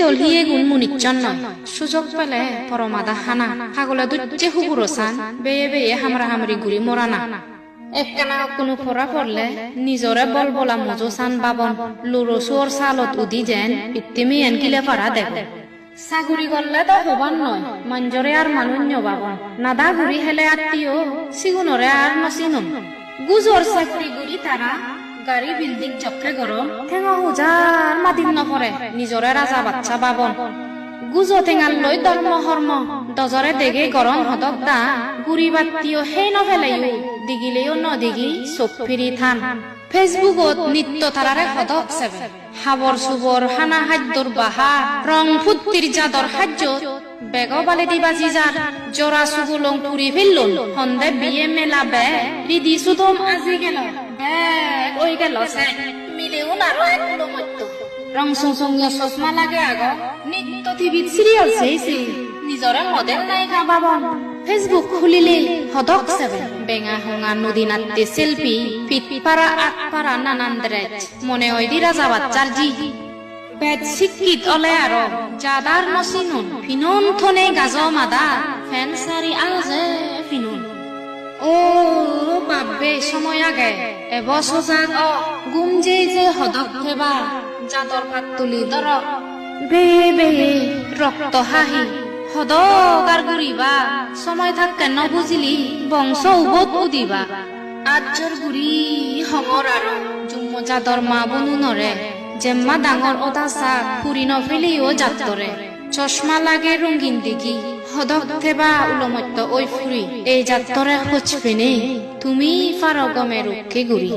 দলহিয়ে গুণ মুনিচ্ছন নয় সুযোগ পেলে পরমাদা হানা হাগলা দুচ্ছে হুগুরসান বেয়ে বেয়ে হামরা হামরি গুড়ি মরানা একখানা কোনো ফরা পড়লে নিজরে বল বলা মজো সান বাবন লুরসুর সালত উদি যেন ইত্তিমি এনকিলে পারা দেব সাগুরি গল্লে তো হবান নয় মঞ্জরে আর মানুন্য বাবন নাদা গুড়ি হেলে আত্মীয় সিগুনরে আর নসিনুম গুজর চাকরি গুড়ি তারা গাড়ি বিল্ডিং চক্রে গরম ঠেঙা হুজার মাতিন নপরে নিজরে রাজা বাচ্চা বাবন গুজো ঠেঙাল লৈ ধর্ম হর্ম দজরে দেগে গরম হদক দা গুড়ি বাত্তিও সেই নফেলাইও দিগিলেও নদিগি চোখ ফিরি থান ফেসবুকত নিত্য তারারে হদক সেবে হাবর সুবর হানা হাদ্যর বাহা রং ফুত্তির জাদর হাজ্য বেগ বালেদি বাজি যার জোড়া সুগুলং পুরি ফেললুন হন্দে বিয়ে মেলা বে রিদি সুদম আজি গেল বেগ ওই গেল সে মিলেও নারো একলো মত্য রং সুসংয়া চশমা লাগে আগ নিত্য টিভিত সিরিয়াল সেইছি নিজরে মডেল নায়িকা বাবন ফেসবুক খুলিলে হদক সেবে বেঙা হঙা নদী নাট্যে সেলফি ফিট পারা আট পারা নানান ড্রেস মনে হয় দি রাজা বাচ্চার জি বেদ শিক্ষিত অলে আরো জাদার নসিনুন ফিনুন থনে গাজ মাদা ফ্যান সারি আজে ফিনুন ও বাব্বে সময় আগে এব সজাগ গুম যে হদক থেবা জাদর পাত তুলি দর বে বে রক্ত হাহি হদক আর গুড়িবা সময় থাকতে ন বুঝিলি বংশ উবত উদিবা আজর গুড়ি হঙর আরো জুম্ম জাদর মা বনু নরে জেম্মা ডাঙর অদাসা ফুরি নফেলিও যাত্তরে চশমা লাগে রঙিন দিঘি হদক থেবা উলমত্য ওই ফুরি এই যাত্তরে খোঁজ পেনে তুমি ফার গমে রক্ষে গুড়ি।